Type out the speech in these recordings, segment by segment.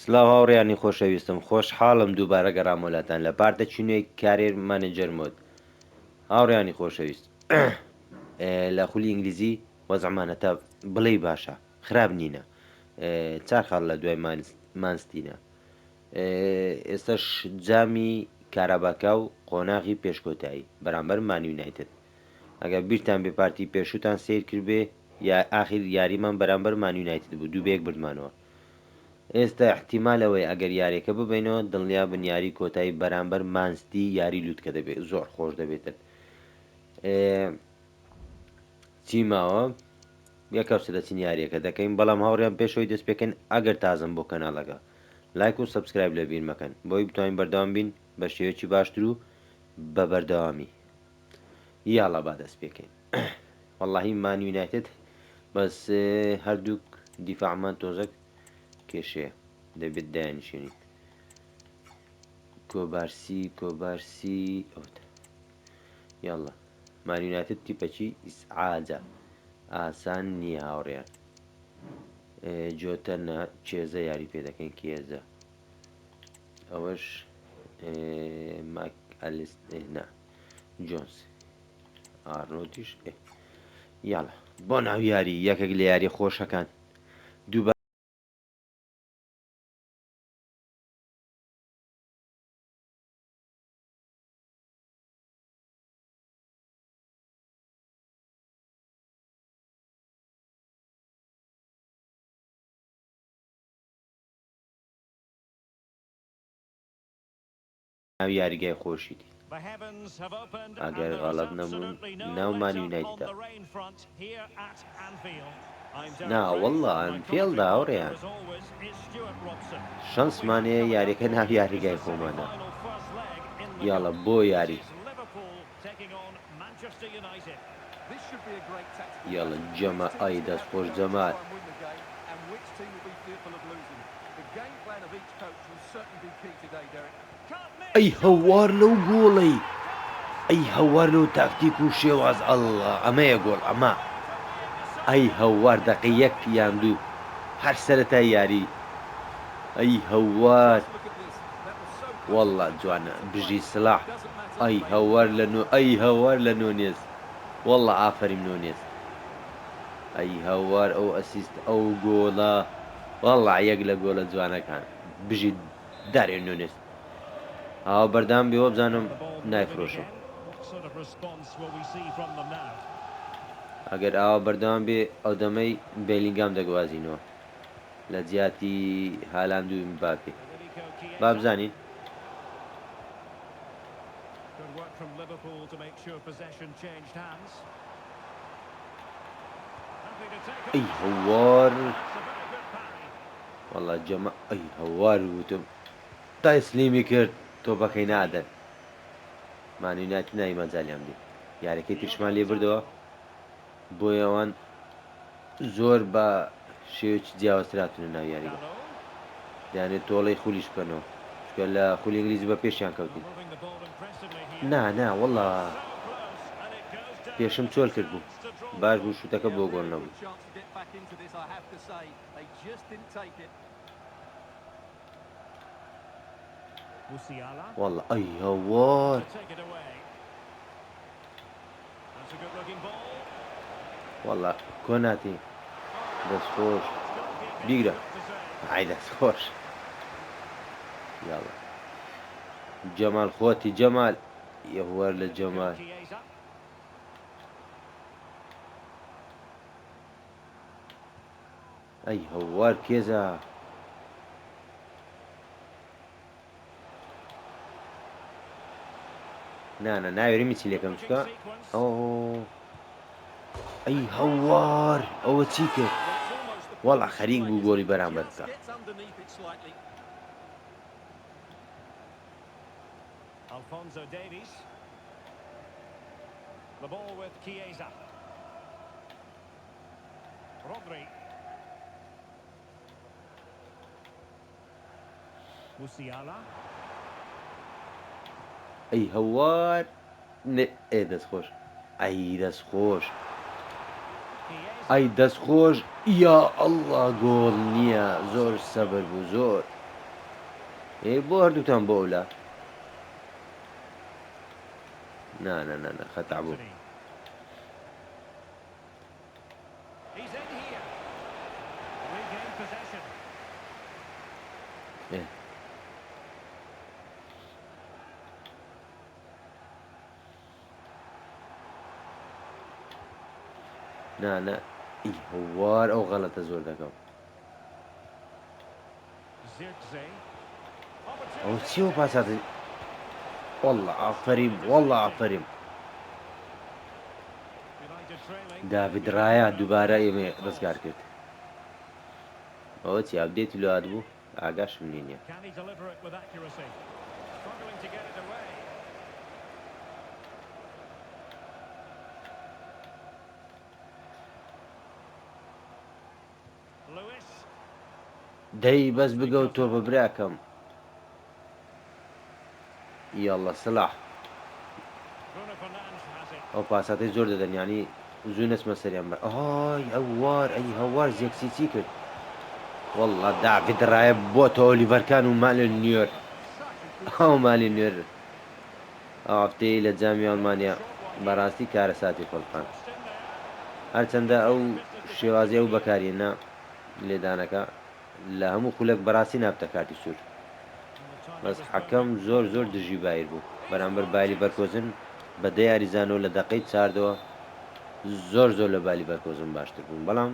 سلااو هاوڕێیانی خۆشەویستم خۆشحاڵم دووبارە گەڕامۆلاتان لە پارتە چینوی کارێر مانەجەر مۆد هاوڕێیانی خۆشەویست لە خولی ئینگلیزی وەزعمانەتە بڵێ باشە خراپ نینە چار خاڵ لە دوای مانستینە ئێستش جامی کاراباکا و قۆناغی پێشکۆتایی بەرامبەر مانیونایتت ئەگەر بیرتان بێ پارتی پێشوتان سیر کرد بێ یا ئاخیر یاریمان بەرامبەر مانیونایتت بوو دوو بێک بردمانەوە ئێستا احتیمالەوەی ئەگەر یاریەکە ببینەوە دڵنیا بنیاری کۆتایی بەرامبەر مانستی یاری لووتکە دەبێت زۆر خۆش دەبێتن چیماوە یەکەوسە دەچین یاریەکە دەکەین بەڵام هاوڕیان پێشەوەی دەست پێکەن ئەگەر تازم بۆ کەناڵەکە لایک و سبسکرایب لە بیر مەکەن بۆی بتوانین بەردەوام بین بە شێوەیەکی باشتر و بە بەردەوامی یاڵە با دەست پێکەین وەڵڵاهی مان یونایتد بەس هەردووک دیفاعمان تۆزەک کێشەیە دەبێت دایانشێنین کۆبارسی ئەوتە یاڵە مانیونایتد تیپەچی ئیسعاجە ئاسان نییە هاوڕێیان جۆتە چێزە یاری پێ دەکەین کێزە ئەوەش ماک ئەلیستنا جۆنس ئارنۆتیش یاڵە بۆ ناو یاری یەکێک لە یاری خۆشەکان دووبار ناو یاریگای خۆشیتی ئەگەر غەڵەت نەبوون ناو مان یونایتدە ناوەڵڵا ئەنفیڵدا هاوڕێیان شەنسمانەیە یاریەکە ناو یاریگای خۆمانە یاڵە بۆ یاری یاڵە جەمە ئای دەست خۆش جەمال ئەی هەوار لەو گۆڵەی ئەی هەوار لەو تاکتیک و شێواز ئەڵڵا ئەمەیە گۆڵ ئەمە ئەی هەوار دەقی یەک یان دوو هەر سەرەتای یاری ئەی هەوار وەڵڵا جوانە بژی سلاح ئەی هەوار ئەی هەوار لە نۆنێز وەڵڵا ئافریم نۆنێز ئەی هەوار ئەو ئەسیست ئەو گۆڵە وەڵڵا یەک لە گۆڵە جوانەکان بژی دارێ نۆنێز ئاوا بەردام بێەوە بزانم نایفرۆشم ئەگەر ئاوا بەردەوام بێ ئەو دەمەی بێلینگام دەگوازینەوە لە جیاتی هالاند و مباپێ با بزانین ئەی هەوار وەڵا جەمە ئەی هەوار وتم تایسلیمی کرد تۆپەکەی نادەن مانیونایتد ناوی مەجالیان بێ یاریەکەی ترشمان لێ بردەوە بۆی ئەوان زۆر بە شێوەیەکی جیاوازتراتونە ناو یاریگە دەیانێت تۆڵەی خولیش بکەنەوە چکە لە خولی ئینگلیزی بە پێشیان کەوتین نا وەڵڵا پێشم چۆل کرد بوو باش بوو شوتەکە بۆ گۆڵ نەبوو وەڵڵا ئەی هەوار وەڵڵا کۆناتی دەستخۆش بیگرە ئای دەستخۆش یاڵە جەمال خۆتی جەمال یەوار لە جەمال ئەی هەوار کێزە نانە ناوێری میچی لێکەم چکە ئەو ئەی هەوار ئەوە چی کرد وەڵا خەریک بوو گۆڵی بەرامبەر بکە Alphonso Davies. The ball with Chiesa. Rodri. Musiala. ئەی هەوار دەستخۆش ئەی دەستخۆش ئەی دەستخۆش یا ئەڵڵا گۆڵ نییە زۆر سەبر بوو زۆر بۆ هەردووتان بۆ ئەولا نا خەتع بوو Anthony. He's in here. Regain possession. إيه. نا هوار ئەو غەڵەتە زۆر دەکەم Zirkzee. ئەو چیەوە پاساتی والله ئافرین والله ئافرین United trailing. داڤید ڕایە دووبارە ئێمە ڕزگار کرد ئەوە چی ئەپدێتی لە هات بوو ئاگاشم نییە Can he deliver it with accuracy? Struggling to get it away. Lewis. دەی بەس بگە و تۆ بە براکەم یاڵڵە سلاح Bruno Fernandes has it. ئەو پاساتی زۆر دەدەنیانی زوو نەچمە سەریان بە ئای ئەووار ئەی هەوار زێکسیچی کرد والله داڤید ڕایە بۆتە ئۆلیڤەرکان و مالی نیوێر ئەو مالی نوێر ئەو هەفتەیە لە جامی ئەڵمانیا بەڕاستی کارە ساتی خۆڵقان Just in there. هەرچەندە ئەو شێوازی ئەو بەکارێنە لێدانەکە لە هەموو خولەک بەڕاستی نابتە کارتی سوور And the timing بەس was حەکەم perfect. زۆر دژی بایر بوو بەرامبەر بالی بەرکۆزن بە دە یاریزانەوە لە دەقەی چاردەوە زۆر لە بالی بەرکۆزم باشتر بوون بەڵام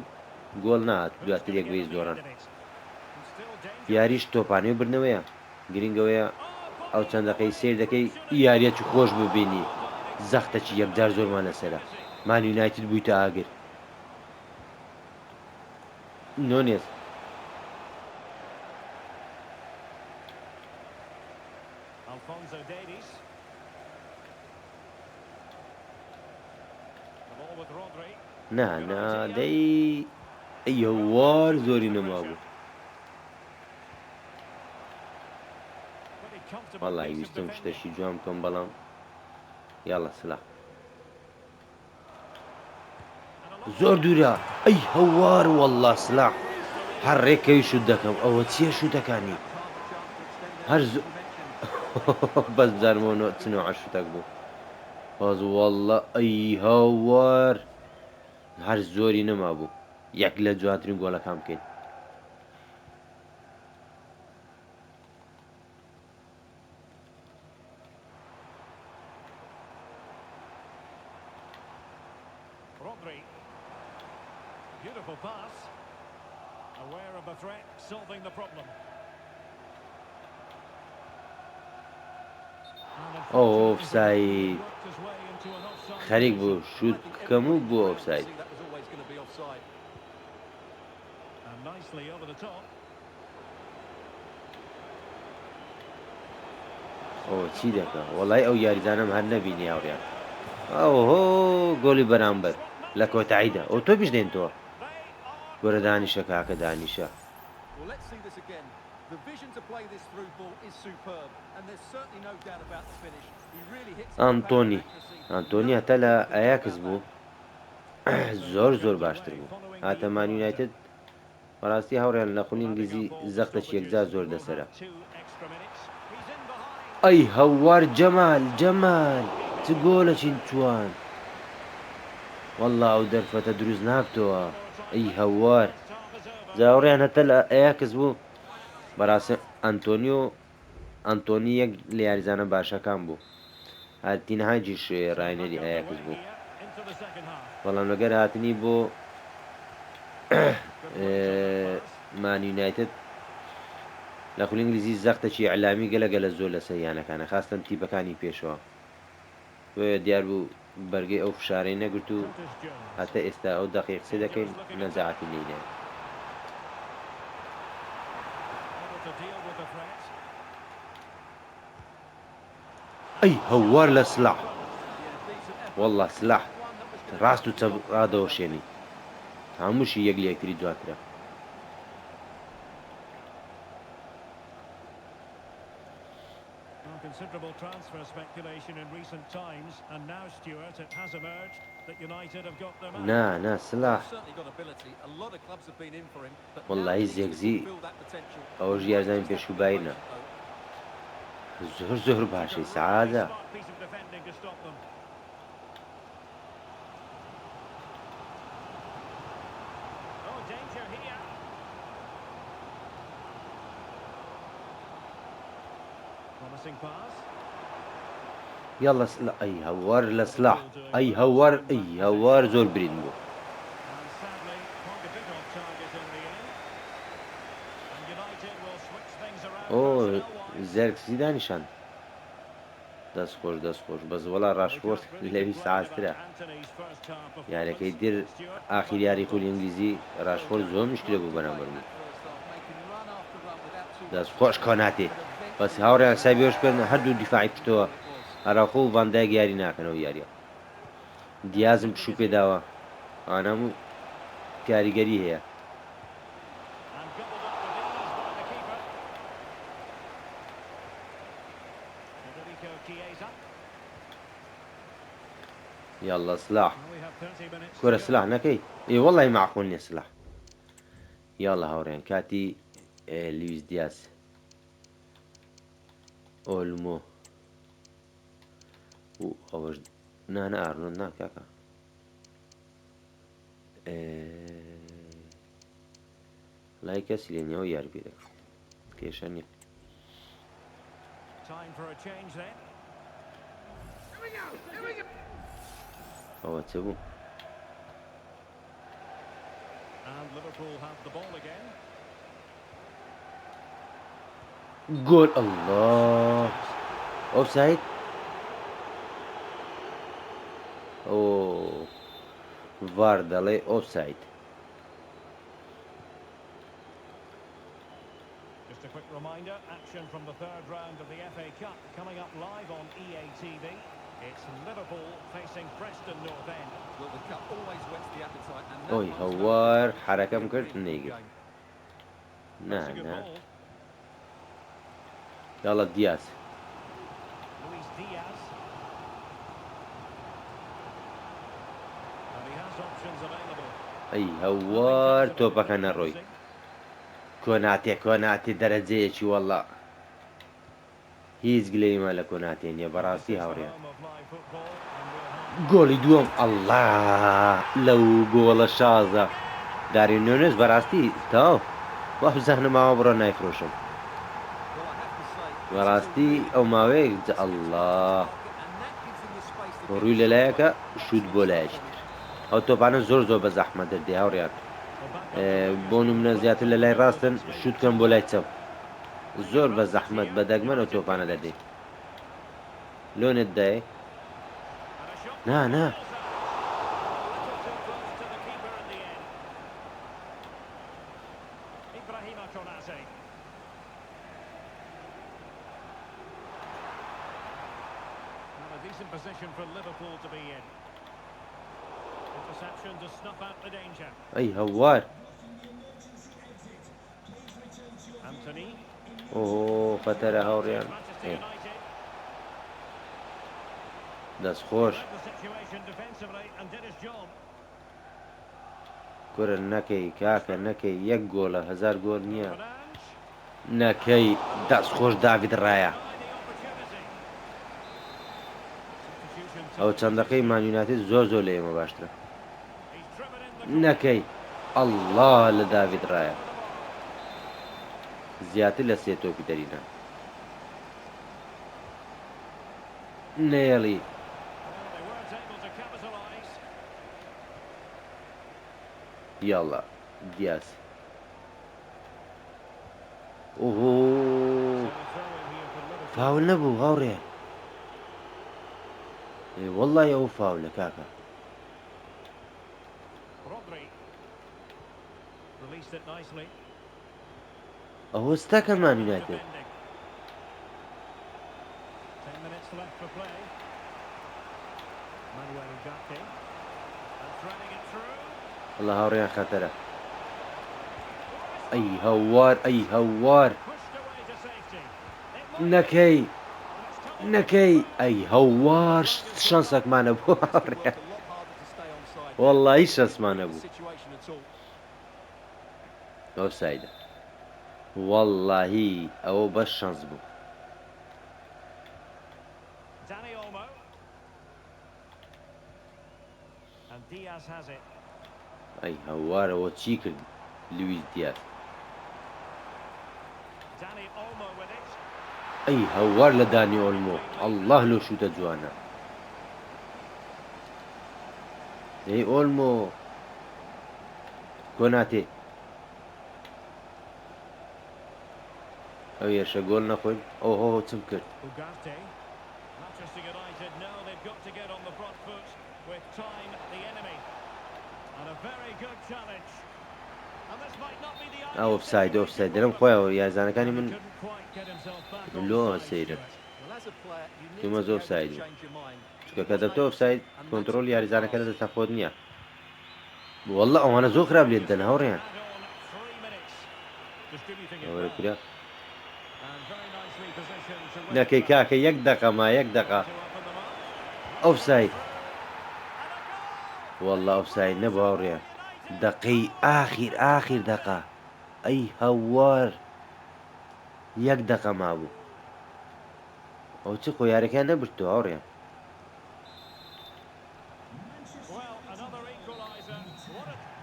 گۆڵ نهات Who's دواتر gonna یەک بەی get the زۆران end in it? And still dangerous. یاریش تۆپانەوە برنەوەیە گرنگەوەیە Oh, ئەو body چەندەقەی away سیر from دەکەی shooting. یاریەکی خۆش ببینی Providing زەختەکی یەکجار زۆرمان لەسەرە مان یونایتد بوویتە ئاگر نۆنێز Alphonso Davies. The ball with Rodri. نا دەی ئەی هەوار زۆری نەما بوو Pretty comfortable وەڵی piece of ویستم defending. شتێکی جوان بکەم بەڵام یاڵە سلا And a lot زۆر of دوورە ئەی هەوار وەڵا سلاح هەر ڕێکەوی شوت دەکەم ئەوە چییە شوتەکانی هەر بەس بزارمەوە چنەوە شوتەک بوو باز وەڵە ئەی هەوار هەر زۆری نەما بوو یەک لە جواترین گۆڵەکان بکەین Rodri. Beautiful pass. Aware of the threat, solving the problem. And Oh, unfortunately, offside. worked his way into an offside خەریک position. بوو شوت بکەم و بوو ئۆفساید And nicely over the top. ئەوە چی دەکە وەڵای ئەو یاریزانم هەر نەبینی هاوڕیان ئەوهۆ گۆڵی بەرامبەر لە کۆتاییدا ئەو تۆ پیش دێن تۆ They are گۆرە دانیشە کاکە دانیشە Well, let's see this again. The vision to play this through ball is superb, and there's certainly no doubt about the finish. He really hits it with ئەنتۆنی accuracy. ئەنتۆنی هەتا لە ئەیاکس بوو زۆر باشتر بوو هاتەمان یونایتد بەڕاستی هاوڕێن لە خولی ئینگلیزی زەختەی یەکجار زۆر دەسەرە ئەی هەوار جەمال چ گۆڵەچین جوان وەڵڵا ئەو دەرفەتە دروست نابتەوە ئەی هەوار جاوڕێیان هەتە لە ئەیاکس بوو بەڕاستی ئەنتۆنی یەک لە یاریزانە باشەکان بوو هاتینەهاجیش ڕاینەری ئەیاکس بوو بەڵام لەگەر هاتنی بۆ مان یونایتد لە خولی ئینگلیزی زەختێکی ئەعلامی گەلەگەلە زۆر لە سەریانەکانە خاستن تیپەکانی پێشەوە دیار بوو بەرگەی ئەو فشارەی نەگرت و هەتە ئێستا ئەو دەقیق قسە دەکەین نەزاعەتی لێنێ ئەی هەوار لە سلاح وەڵڵا سلاح ڕاست و چەپ ڕادەوەشێنی هەمووشی یەک لە یەکتری دواترە Considerable transfer speculation in recent times, and now, Stuart, it has emerged that United have got their man. نا سلاح He's certainly got ability. A lot of clubs have been in for him, but now والله he needs to زێگزی fulfill that potential. ئەوەش یارزانی پێشوباییە زۆر باشەی سەعادە. Smart piece of defending to stop them. Oh, danger here. Promising pass. يلا ئەی هەوار لە سلاح ئەی هەوار زۆر برین بوو. And sadly, quite a bit off target in the end. And United will switch things around ئۆ personnel-wise. زەرکسی دانیشان دەستخۆش بەس وەڵا ڕاشفۆرد لەوی سعاترە یارەکەی در ئاخیر یاری خولی ئینگلیزی ڕاشفۆرد زۆر مشکلە بوو بەرامبەرمون دەستخۆش کۆناتێ بەس هاوڕێیان سابیۆش بن هەردوو دیفاعی پشتەوە هەراخۆ و ڤاندایک یاری ناکەنەوە یاریە دیازم پشوو پێداوە ئانام و کاریگەری هەیە. And gobbled up with ease by the keeper. Federico Chiesa. يلا سلاح Now we have 30 minutes to كرة go. سلاح نكي اي والله معقول ني سلاح. يلا هاورين كاتي لويس دياز اولمو اوج نانا ارنولد نا كاكا لايكا سيلينيو يار بيدك كيشاني Time for a change then. او تسبو And Liverpool have the ball again. جول الله اوف سايد او فاردالي اوف سايد. Just a quick reminder, action from the third round of the FA Cup coming up live on EA TV. It's Liverpool facing Preston North End. Well, the cup always whets the appetite, and that اوي one's هوار no حركة different. مكرت Really good نيجي game. That's a good نعم ball. يلا دياز Luis Diaz. And he has options available. اي هوار توبك انا روي كوناتي درجيكي والله هيز قليمة لكوناتين يا براسي هاوريان جولي دوم الله لو جول شازة داري نونيز براستي تاو وابزهن ما برو نايفروشم براستي او ماوي الله روي للايكا شود بولاش او طبعا زور بزحمة دردي هاوريان بۆ نمونە زیاتر لە لای ڕاستن شوتکەم بۆ لای چەپ زۆر بە زەحمەت بە دەگمەن و تۆپانە دەدەین لۆنت دای نا Decent position for Liverpool to be in. Interception to snuff out the danger. ئەی هەوار Anthony. ئۆ خەتەرە هاوڕێیان Manchester United. دەستخۆش Read the situation defensively and did his job. کورە نەکەی کاکە نەکەی یەک گۆڵە هەزار گۆڵ نییە Fernandes. نەکەی دەستخۆش داوید ڕایە By the opportunity. Substitution ئەو to- چەندەکەی مانیوناتی زۆر لە ئێمە باشترە He's driven in the نەکەی ئەڵڵا لە داوید ڕایە زیاتر لە سێ تۆپی دەرینە نێڵی Well, they weren't able to capitalise. یاڵا دیاز ئۆ So a throw in here for Liverpool. فاول نەبوو هاوڕێ وەڵڵای ئەو فاولە کاکە Rodri. Released it nicely. ئەوە ستاکە مانیونایتێ Defending. 10 minutes left for play. Manuel Ugarte. And threading it through. وەڵڵا هاوڕێیان خەتەرە ئەی هەوار Pushed away to safety. It might نەکەی be. It's tunneled. نەکەی ئەی هەوار شانسێکمانە بوو هاوڕێ Worked a lot harder to stay onside. وەڵڵی شەسمانە This بوو situation at all. ئەو سایدە وەڵڵاهی ئەوە بەش شانس بوو Diaz has it. ئەی هەوارەوە چی کرد لویس دیاز Danny Olmo with it. ئەی هەوار لە دانی ئۆلمۆ ئەڵڵاه لۆ شوتە جوانە ئەی ئۆلمۆ گۆناتێ ئەو یێشە گۆل نەخۆین ئەوهۆ چم کرد Ugarte. Manchester United know they've got to get on the front foot with time the enemy. And a very good challenge. And this might not be the ئەو ideal ئۆفساید situation ئۆفساید for دەرم them. خۆیەوە یازانەکانی He من couldn't quite get himself back لۆ on side سەیرە to it. Well, as a player, you need تومەز to be able ئۆفساید to بوو change your mind. چکە He کە wasn't دەبتە able to, ئۆفساید and that's کۆنتڕۆل a good یاریزانەکە pass. دەستە خۆت نییە وەڵڵە ئەوانە زۆر خراپ لێت دەن هەوڕێیان Add on 3 minutes. Distributing it ئەوەرە well. کورا And very nicely positioned to win it نەکەی back. کاکە یەک دەقە ما یەک دەقە To open them up. ئۆفساید And a goal! وەڵڵا ئۆفساید نەبوو هەوڕێیان دەقەی ئاخیر دەقە ئەی هەوار یەک دەقە مابوو ئەو چ خۆیارەکان نەبرتو هەوڕێیان Well, another equaliser.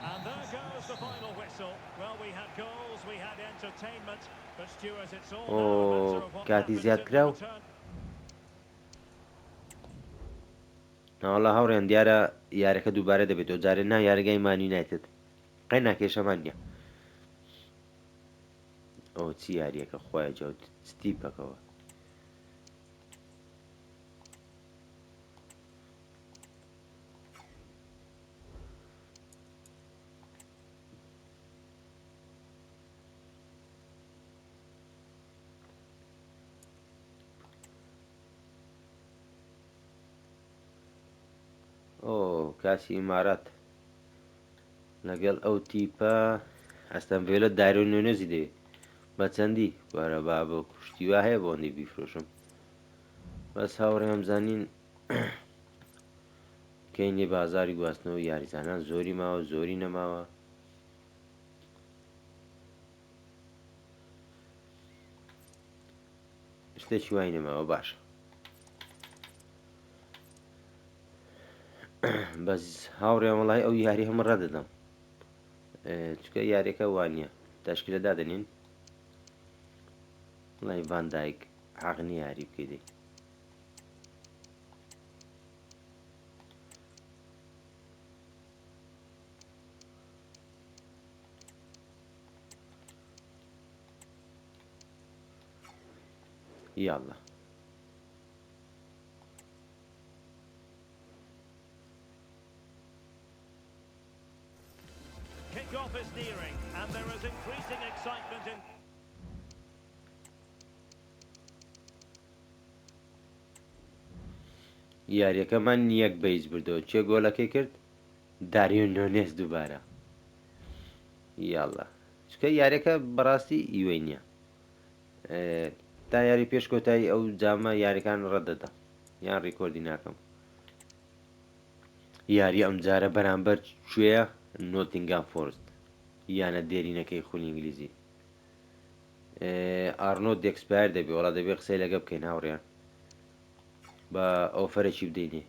And there goes the final whistle. Well, we had goals, we had entertainment, but Stuart, it's all now a matter of what کاتی happens زیاد in the کراو return. ناوەڵا هەوڕێن دیارە یارەکە دووبارە دەبێت ئەو جارە نا یارگای مان یونایتد قەی ناکێشەمان نییە ئەو چی یاریەکە خۆیان جەوت ستیپەکەوە ئۆ کاسی ئیمارەت لەگەڵ ئەو تیپە ئەستەمڤێلە دایرۆ نوێنێزی دەوێت بە چەندی وەرە با بە کوشتیوا هەیە بۆ ئەوەندەی بیفرۆشم بەس هاوڕێم زانین کەینێ بازاری گواستنەوە یاریزانان زۆری ماوە زۆری نەماوە شتێکی وای نەماوە باشە بەس هاوڕێم وەڵای ئەو یاری هەمە ڕەدەدەم چکە یاریەکە وانە تەشکیلە دادەنین وڵای ڤاندایک حەقنی یاری بکەیت یاڵڵا Kick-off is nearing, and there is increasing excitement in... یاریەکەمان یەک بەیز بردەوە چێ گۆلەکەی کرد داریۆ نۆنێز دووبارە یاڵڵا چکە یاریەکە بەڕاستی ئیوەی نییە تا یاری پێش کۆتایی ئەو جامە یاریەکان ڕەدەدا یان ڕیکۆردی ناکەم یاری ئەم جارە بەرامبەر کوێیە نۆتینگام فۆرست یانە دێرینەکەی خولی ئینگلیزی ئارنۆ دێکسپایر دەبێ وڵا دەبێ قسەی لەگە بکەین هاوڕێیان بە ئۆفەرێکی بدەینێ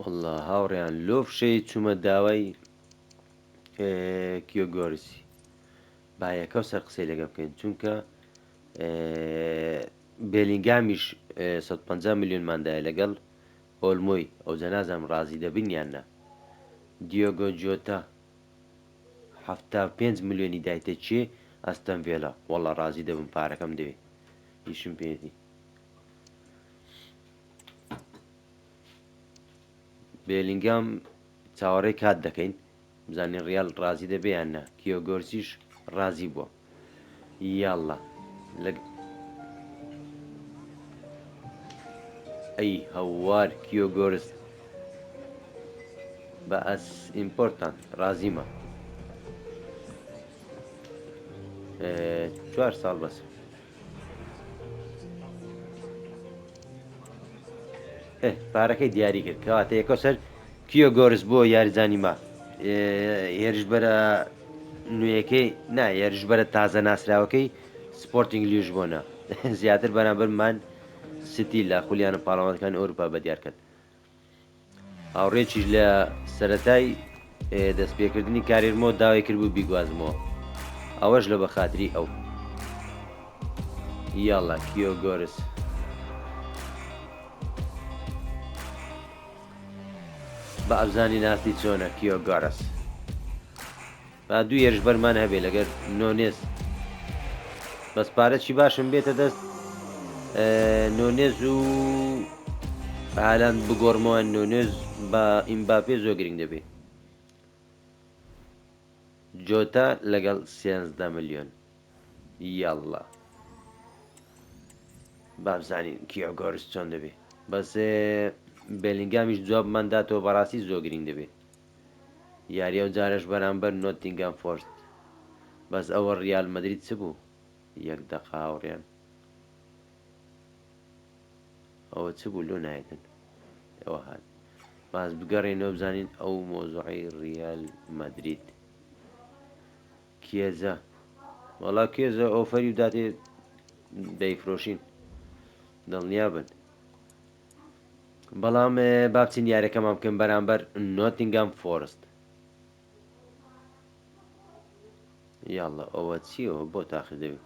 وەڵڵا هاوڕێیان لۆفشەی چوومە داوای کیۆگۆرسی با یەکەو سەر قسەی لەگە بکەین چونکە بێلینگامیش 150 میلیۆنماندایە لەگەڵ ئۆلمۆی ئەو جەنازەم ڕازی دەبینیاننا دیۆگۆ جۆتا 75 میلیۆنی دایتە چێ ئەستەن ڤێلا وەڵڵا ڕازی دەبم پارەکەم دەوێت هیچم پێێتی بێلینگام چاوەڕێی کات دەکەین بزانین ڕیال ڕازی دەبێیاننا کیۆگۆرسیش ڕازی بووە یاڵڵا ئەی هەوار کیۆگۆرس بە ئەس ئیمپۆرتان ڕازیمە 4 ساڵ بەس پارەکەی دیاری کرد کەواتە یەکە سەر کیۆ گۆرس بۆ یاریزانی ما هێرش بەرە نوێیەکەی نا هێرش بەرە تازە ناسراوەکەی سپۆرتینگ لیژ بۆنە زیاتر بەرامبەرمان سیتی لە خولیانە پاڵەوانەکان ئەوروپا بەدیارکرد هاوڕێکیش لە سەتای دەستپێکردنی کارێرمۆ داوای کرد بوو بیگوازمەوە ئەوەش لە بەخاتری ئەو یاڵا کیۆ گۆرس بە ئەبزانی ناستی چۆنە کیۆ گۆرس با دوو هێرش بەرمان هەبێ لەگەر نۆنێز بەس پارەی باشم بێتە دەست نۆنێز و هالاند بگۆڕمەوە نۆنێز بە ئیمباپێ زۆر گرنگ دەبێت جۆتا لەگەڵ 13 ملیۆن یاڵا بابزانین کیۆ گۆرس چۆن دەبێت بەس بێلینگامیش جوابمانداتەوە بەڕاستی زۆر گرنگ دەبێت یاریە و جارش بەرامبەر نۆتینگام فۆرست بەس ئەوە ڕیال مەدرید چ بوو یەک دەقا هاوڕێیان ئەوە چ بوو لۆ نایەتن ئەوە هات باز بگەڕێنەوە بزانین ئەو مۆزوعی ڕیال مەدرید کێزە وەڵا کێزە ئۆفەری و داتێ دەیفرۆشین دڵنیا بن بەڵام بابچین یارەکەمان بکەم بەرامبەر نۆتینگام فۆرست یاڵە ئەوە چیەوە بۆ تاخیر دەوێت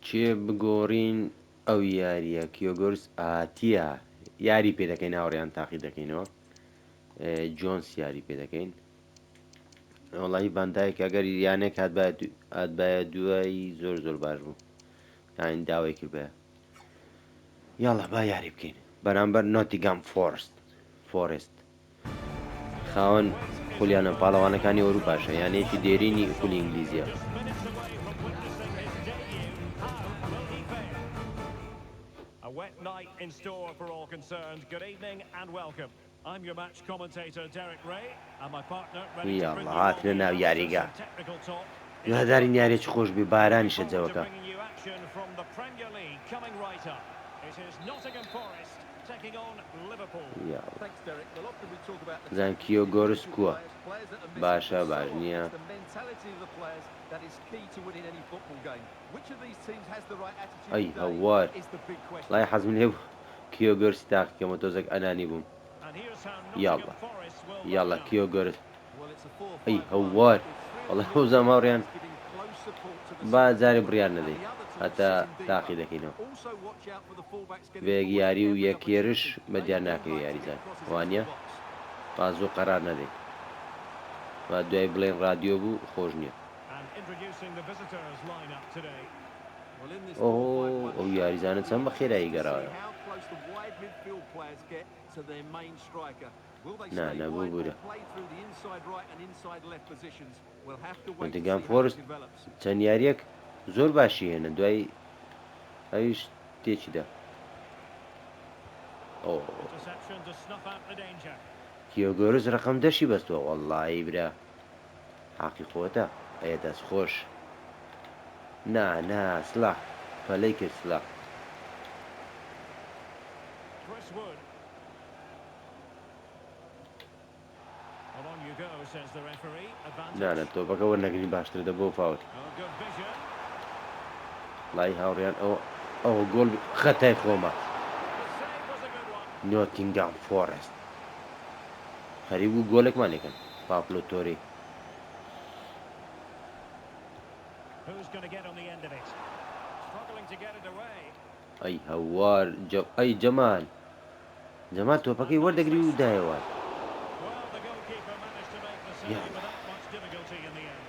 چێ بگۆڕین ئەو یاریە کیۆگۆرس ئاتیە یاری پێ دەکەین هاوڕێیان تاقی دەکەینەوە جۆنس یاری پێ دەکەین وڵی باندایك ئەگەر یانێک هاتبایە دوایی زۆر باش بوو یان داوای کرد بە یاڵە با یاری بکەین بەرامبەر نۆتیگام فۆرست خاوەن خولیانە پاڵەوانەکانی ئەوروپاشە یانێکی دێرینی خولی ئینگلیزیە A wet night in store for all concerned. Good evening and welcome. I'm your match commentator Derek Ray and my partner ready to bring you all the analysis and technical talk. هزارین یارێکی خۆش بێ بارانیشە To جەوەکە bringing you action from the Premier League coming right up. It is Nottingham Forest taking on Liverpool. Thanks, Derek. Well, often we talk about the زان کیۆ گۆرس کووە players that are missing, باشە but so باش often نییە it's the mentality of the players that is key to winning any football game. Which of these teams has the right attitude ئەی today هەوار is the big question. لای حەزم لێ کیۆ گۆرسی تاقیکەمە تۆزێک ئەنانی بووم And here's how یاڵە Nottingham Forest will یاڵە line up. کیۆ گۆرس Well, it's a 4-5-1 ئەی with هەوار three وەڵە of the ئەو زەماوڕیان giving close support to the با centre جارێ forward. بڕیان And نەدەین the other two هەتا sitting deeper. تاقی دەکەینەوە Also watch out for the fullbacks getting بێگ forward یاری و every یەکێرش opportunity. بە They دیار do ناکەوێت like to یاریزان get crosses into وانە the box. با زۆر قەرار نەدەین با دوای بڵێن رادیۆ بوو خۆش نییە And introducing the visitors lineup today. Well, in this ئەو 4-5-1, ئەو یاریزانە چەند بە خێرایی گەڕاوە see how close the wide midfield players get to their main striker. Will they Na, stay na, wide بوورە or play through the inside right and inside left positions? We'll have to wait to نۆتینگام see how it فۆرست develops. چەند یاریەک زۆر باشی هێنە دوای ئەویش تێکیدا ئەو Interception to snuff out the danger. کیۆگۆرس ڕقم دەشی بەستەوە وەڵڵی برا حاقی خۆتە ئەیە دەست خۆش نا سلاح پەلەی کرد سلاح Chris Wood. Well, on you go, says the referee. نانە Advantage. تۆپەکە وەرنەگری باشتر دەبۆ فاوت Oh, good vision. لای هاوڕیان ئەوە گۆڵ خەتای خۆمە The save was a good one. نۆتینگام فۆرست خەری بوو گۆلێکمان لێکەن پاپلۆ تۆری Who's going to get on the end of it? Struggling to get it away. ئەی هەوار ئەی جەمال تۆپەکەی وەردەگری و دایەوە Well, the goalkeeper managed to make the save Yeah. without much difficulty in the end.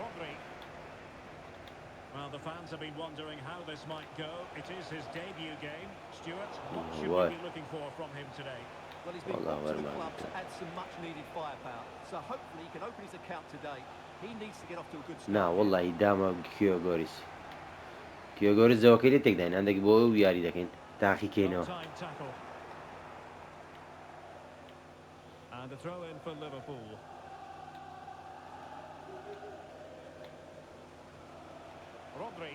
Rodri. Well, the fans have been wondering how this might go. It is his debut game. Stuart, what should we be looking for from him today? Well, he's been Wallah, brought to the well, club to man. add some much-needed firepower. So hopefully he can open his account today. He needs to get off to a good start. نا وەڵی دامە کیۆگۆریس زەوەکەی لێ تێکداین هەندێک بۆ ئەو یاری دەکەین تاقیکەینەوە Well-timed tackle. And a throw in for Liverpool. Rodri.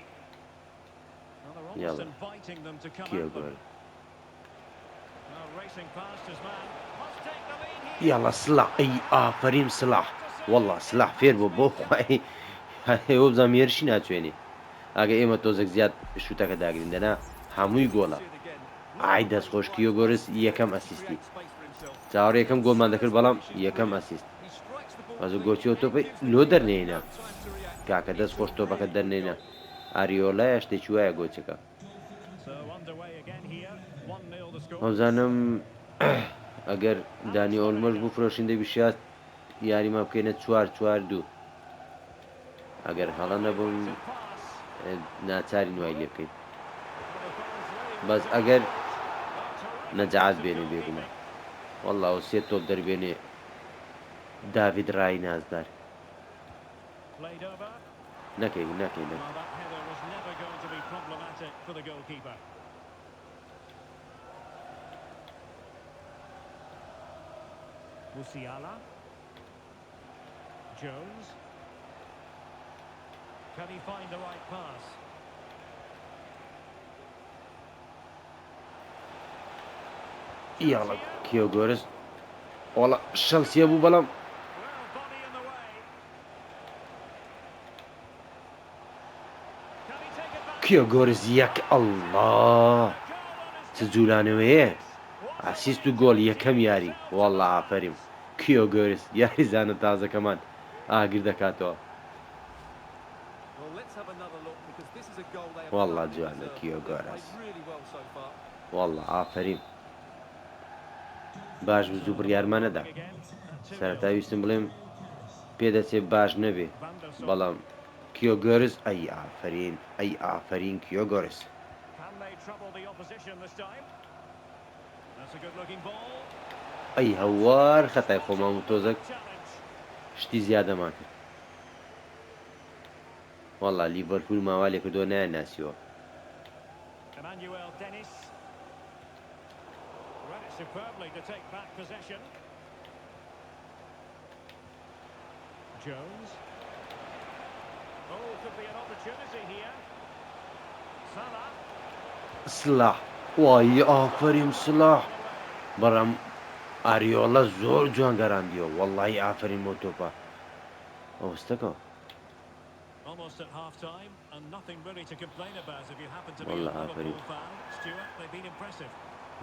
Well, they're almost يلا inviting them to come كيو at them. جول. Now racing past his man. Must take the lead here. يلا صلاح اي افرين صلاح والله صلاح فێر بۆ بۆ خی هێوە بزانام هێرشی ناچوێنێ ئاگە ئێمە تۆزێک زیاد شوتەکە داگرین دەنا هەمووی گۆڵە ئای دەستخۆش کیۆ گۆرس یەکەم ئەسیستی چاوەڕێ یەکەم گۆڵمان دەکرد بەڵام یەکەم ئەسیست بەزە گۆچیەوە تۆپی لۆ دەرنێنە کاکە دەست خۆش تۆپەکە دەرنێنە ئاریۆلایە شتێکی وایە گۆچەکە So underway again here. 1-0 the score. هەوزانم ئەگەر دانی ئۆلمەش بوو فرۆشین دەبیشات یاریمە بکەینە 4-4-2 ئەگەر هەڵە نەبووم Pass. ناچاری نوای لێ بکەین بەس ئەگەر نەجعات بێنێ بێگومە وەڵڵا و سێ تۆپ دەربێنێ داوید ڕای نازدار Played over. نەکەی نەکەی Well, that header was never going to be problematic for the goalkeeper. Musiala. Jones. Can he find the right pass? یاڵە کیۆ گۆرس وەڵا شەڵسیە بوو بەڵام Well, body in the way. Can he take it back? کیۆ گۆرس یەک ئەڵڵا چ جوولانەوەیە ئاسیست و گۆڵ یەکەم یاری وەڵڵا ئافەریم کیۆ گۆرس یاریزانە تازەکەمان ئاگر دەکاتەوە Well, let's have another look because this is a goal they have والله thoroughly جوانە deserved. کیۆ They've گۆرس played really well so far. وەڵڵا ئافەریم باش بزوو بڕیارمان نەدا سەرەتا ویستم بڵێم پێدەچێت باش نەبێ بەڵام کیۆ گۆرس ئەی ئافرین ئەی ئافرین کیۆ گۆرس Can they trouble the opposition this time? That's a good looking ball. ئەی هەوار خەتای خۆمان و تۆزێک Challenge. شتی زیادەمان کرد وەڵا لیڤەرپول ماوالێک کردۆ نایە ناسیوە Emmanuel Dennis. Read it superbly to take back possession. Jones. Oh, could be an opportunity here. Salah. سلاح وای ئافرین سلاح بەڕام ئاریۆڵە زۆر جوان گەڕاندیەوە وەڵڵی ئافرین بۆ تۆپە ئەوستەکە Almost at half-time, and nothing really to complain about if you happen to be a والله Liverpool عفريت. fan. Stuart, they've been impressive.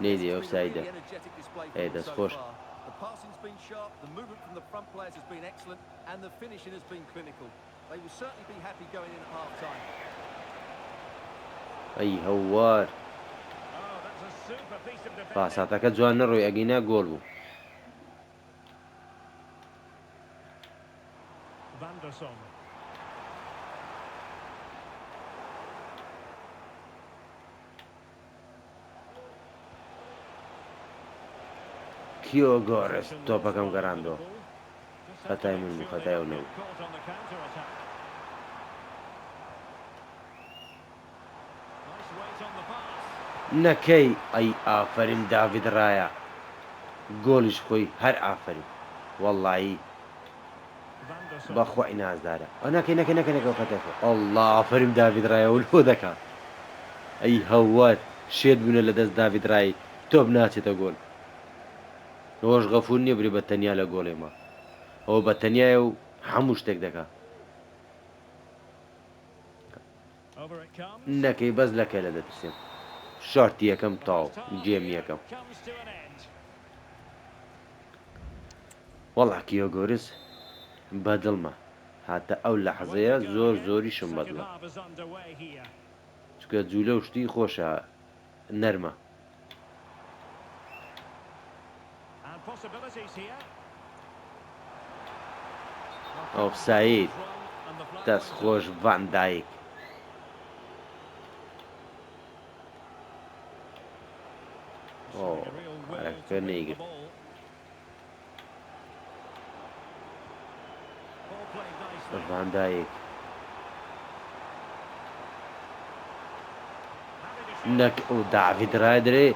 نێدی It's been a ئەوسایدە really energetic display from Hey, them that's so good. far. The passing's been sharp, the movement from the front players has been excellent, and the finishing has been clinical. They will certainly be happy going in at half-time. ئەی هەوار Oh, that's a super piece of defending. پاساتەکە جوان نەڕۆی ئەگەینا گۆڵ بوو Van der Sar. کیۆ گۆرس تۆپەکەم گەڕاندەوە خەتای من بوو خەتای ئەو نەبوو Caught on the counter-attack. Nice weight on the pass. نەکەی ئەی ئافرین داوید ڕایە گۆڵیش خۆی هەر ئافرین وەڵڵایی Van der Sar. بەخوای نازدارە ئەو نەکەی نەکەی نەکەنەکەەوە خەتەکە ئەڵڵا ئافرین داوید ڕایە و لۆ دەکات ئەی هەوار شێت بوونە لە دەست داوید ڕایی تۆپ ناچێتە گۆل ڕۆژ غەفور نییە بری بە تەنیا لە گۆڵێمە ئەوە بە تەنیایە و هەموو شتێک دەکات Over it comes. نەکەی بەس لەکە لە دەپرسێن شارتی یەکەم تاو گێم یەکەم Comes to an end. وەڵا کیۆ گۆرس بەدڵمە هاتە ئەو لەحزەیە زۆر زۆریشم Second بەدڵە half is underway here. چکە جوولە و شتی خۆشە نەرمە And possibilities here. ئۆفساید And the flag دەست goes خۆش ڤان دایک up. Oh, Showing a real will I to win the couldn't ball. Ball played nicely. ڤان دایک Happy to shoot. نەک و داوید ڕای دەرێ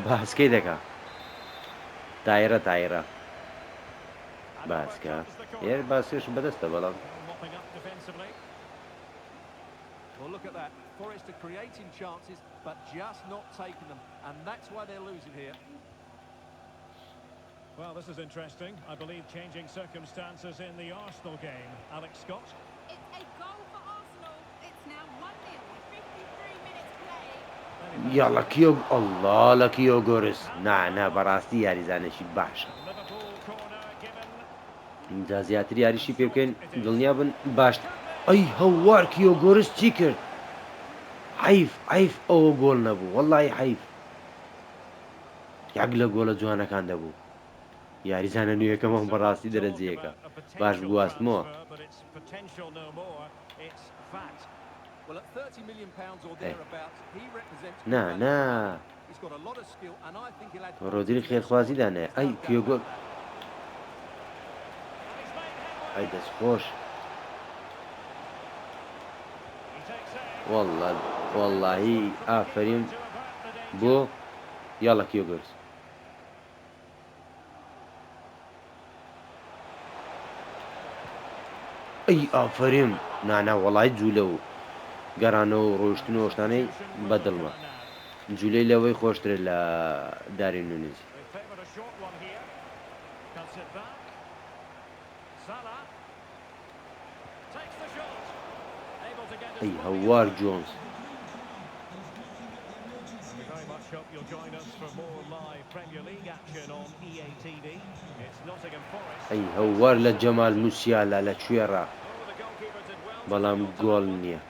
باسکەی دەکا تایرە تایرە And باسکە over comes the corner. هێر باسکێش بەدەستە بەڵام Mopping up defensively. Well, Well, look at that. Forest are creating chances, but just not taking them. And that's why they're losing here. Well, this is interesting. I believe changing circumstances in the Arsenal game. Alex Scott. It's a goal for Arsenal. It's now 1-0 with 53 minutes play. يلا كيو الله لا كيو جورس نا بەڕاستی یاریزانێکی باشە Liverpool corner given. اینجا زیاتر یاریشی پێ بکەین دڵنیا بن باش ئەی هەوار کیۆ گۆرس چی کرد حیف ئەوە گۆڵ نەبوو وەڵڵی حیف یەک لە گۆڵە جوانەکان دەبوو یاریزانە نوێیەکەمان بەڕاستی دەرەجەیەکە باش بگواستمەوە Well, at 30 million pounds or thereabouts, he represents. نا He's got a lot of skill, and I think he'll add. ڕۆدری خێرخوازی دانێ ئەی کیۆ گۆل ئەی دەستخۆش واللهی ئافرین بۆ یاڵە کیۆ گۆرس ئەی ئافرین نانا وەڵای جوولە و گەڕانەوە و ڕۆیشتنەوە شتانەی بەدڵمە جوولەی لەوەی خۆشترە لە داری نونیزی ئەی هەوار جۆنس ئەی هەوار لە جەمال موسیالا لە کوێڕە بەڵام گۆڵ نییە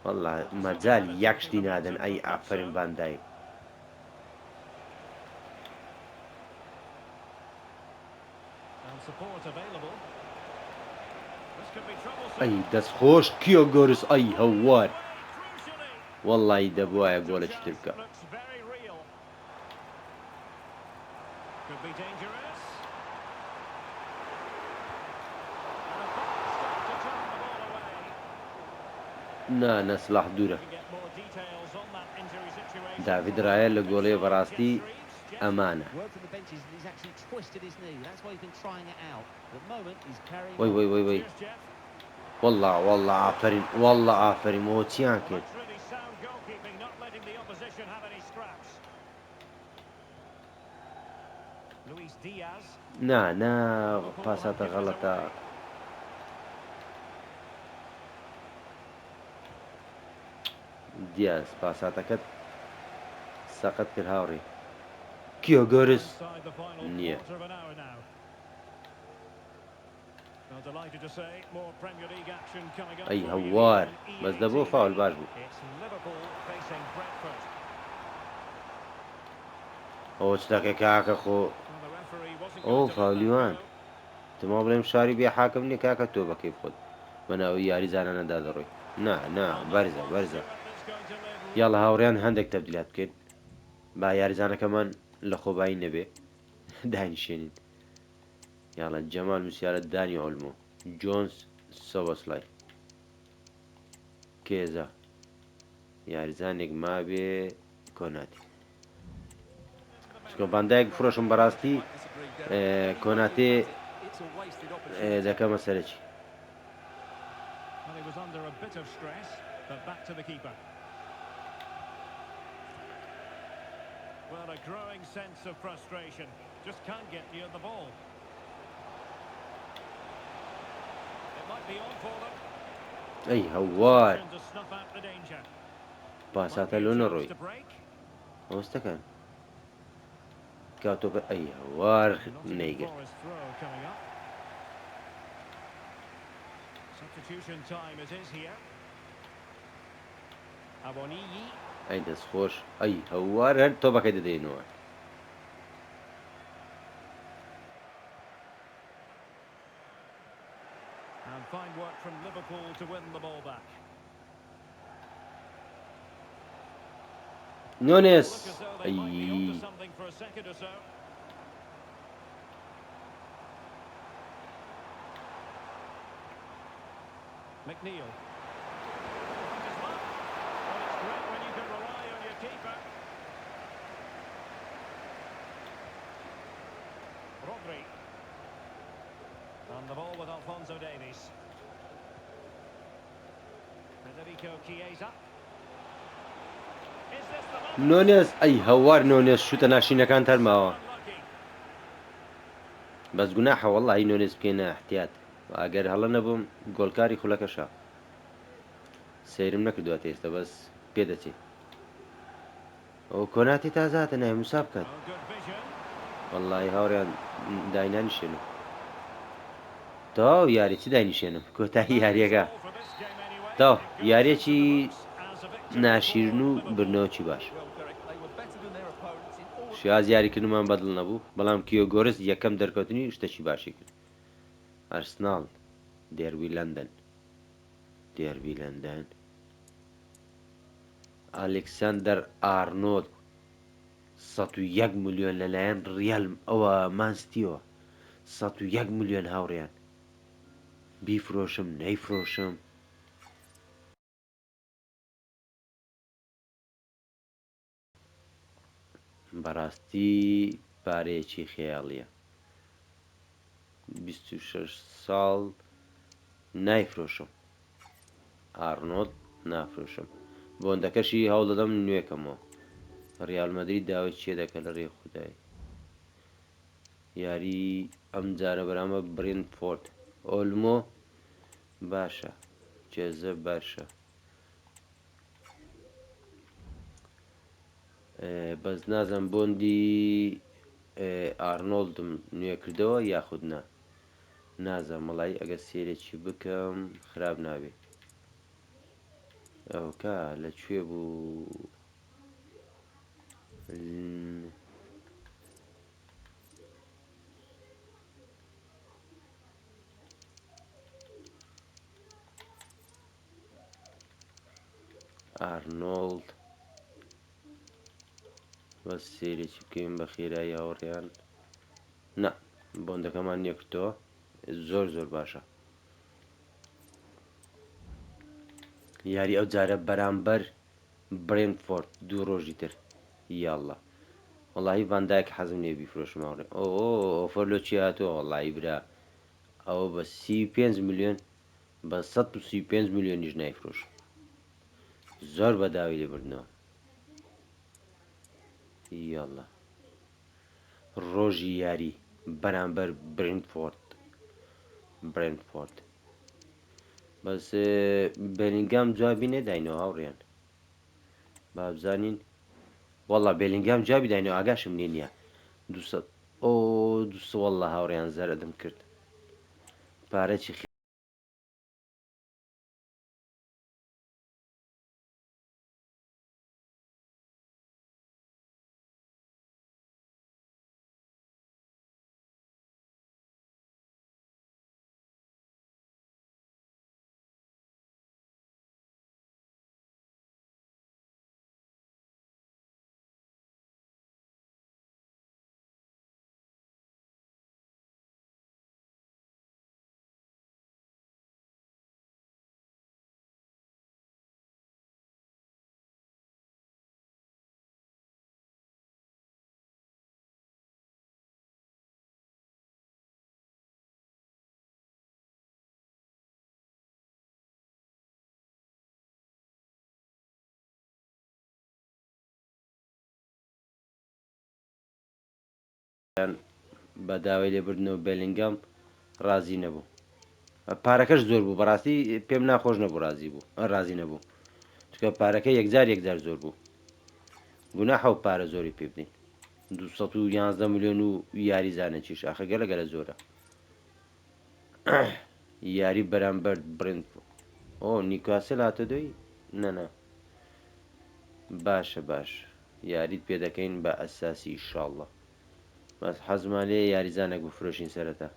والله مەجال یەک شتی نادەن ئەی ئافرین باندای ئەی دەستخۆش کیۆ گۆرس ئەی هەوار وەڵڵی دەبوایە گۆڵێکی تر بکە نەسلاح دوورە داوید ڕایە لە گۆڵەیە بەڕاستی ئەمانە وەی والله ئافرین ئەوە چیان کرد نا پاساتە غەڵەتە دیاز پاساتەکەت سەقەت کرد هاوڕێ کیۆ گۆرس نییە ئەی هەوار بەس دەبۆ فاول باش بوو ئەوە چتەکە کاکە خۆ ئەو فاولیوان تما بڵێم شاری بێ حاکم نییە کاکە تۆ بەکەی بخۆت بەناوی یاریزانانەدا دەڕۆی نا بەرزە یاڵە هاوڕێیان هەندێک تەبدیلات بکەین با یاریزانەکەمان لە خۆبایی نەبێ دانیشێنین یاڵە جەمال موسیالە دانی ئۆلمۆ جۆنس سەوەسڵای کێزە یاریزانێک مابێ کۆناتی چکە باندایەک فرۆشم بەڕاستی کۆناتێ دەکەمە سەرەکی Well, a growing sense of frustration. Just can't get near the ball. It might be on for them. ئەی هەوار پاساتە لۆ نەڕۆی ئەوستەکان کاتۆ بە ئەی هەوار نەیگرت Substitution time it is here. ئەی دەستخۆش ئەی هەوار هەر تۆ بەکەی دەدەینەوە And fine work from Liverpool to win the ball back. نونس Look as though they might be ئەی onto something for a second or so. McNeil. Well, it's great when you can rely on your keeper. Rodri. And the ball was with Alphonso Davies. Federico Chiesa. Is this the moment? نونێز ئەی هەوار نۆنێز شوتە ناشینەکان تەرماوە Unlucky. بەس گوناحە وەڵڵاهی نۆنێز بکەینە احتیات ئەگەر هەڵە نەبووم گۆڵکاری خولەکەشە سەیرم نەکردووە ئێستا بەس پێدەچێت ئەو کۆناتی تازاتە نای موسا بکات Oh, good vision. وەڵڵاهی هاوڕیان داینانیشێنم تاو یاری چی داینیشێنم کۆتایی یاریەکە Goal for this game anyway. تاو It goes into یاریەکی the books as a victory ناشیرن و for Liverpool. برنەوەکی باش Well, Derek, they were better than their opponents in all. شیاز یاریکردنمان بەدڵ نەبوو بەڵام کیۆگۆرس یەکەم دەرکەوتنی شتێکی باشی کرد ئەرسناڵ دێروی لەندەن دێروی لەندەن ئالێکساندەر ئارنۆلد 101 ملیۆن لەلایەن ڕیال ئەوە مانستیەوە 101 ملیۆن هاوڕێیان بیفرۆشم نەیفرۆشم بەڕاستی پارەیەکی خەیاڵیە 26 ساڵ نایفرۆشم ئارنۆلد نافرۆشم بۆندەکەشی هەوڵ دەدەم نوێکەمەوە ڕیال مەدرید داوای چێ دەکە لە ڕێی خودای یاری ئەم جارە بەرامە برێنفۆرد ئۆلمۆ باشە جێزە باشە بەس نازم بۆندی ئارنۆلدم نوێ کردەوە یاخود نا نازم مەڵی ئەگەر سێرێکی بکەم خراپ نابێت ئەوکە لەکوێ بوو ئارنۆلد بەس سێرێکی بکەین بە خێرایی هاوڕێیان نا بۆندەکەمان نیەکردەوە زۆر زۆر باشە یاری ئەو جارە بەرامبەر برێنفۆرد دوو ڕۆژی تر یاڵڵا وەڵی ڤاندایک حەزم لێ بیفرۆشم هاوڕێ ئۆفەر لۆ چی هاتووە وەڵی برا ئەوە بە 35 ملیۆن بە 135 ملیۆنیش نایفرۆش زۆر بەداوی لێبردنەوە یاڵڵا ڕۆژی یاری بەرامبەر برێنفۆرد بەس بێلینگام جوابی نێداینەوە هاوڕێیان بابزانین وەڵا بێلینگام جوابی داینەوە ئاگاشم لێ نییە 200 وەڵا هاوڕێیان زەردم کرد پارەی بەداوای لێبردنەوە بێلینگام ڕازی نەبوو پارەکەش زۆر بوو بەڕاستی پێم ناخۆش نەبوو ڕازی نەبوو چکە پارەکە یەکجار زۆر بوو گونا حەو پارە زۆری پێ بدەین 211 ملیۆن و یاریزانە چیش ئاخە گەلە زۆرە یاری بەرامبەر برێنفۆرد نیکاسل هاتە دۆی نەنا باشە یاریت پێ دەکەین بە ئەساسی ئیشاڵڵا بەس حەزمان لێ یاریزانێک بفرۆشین سەرەتا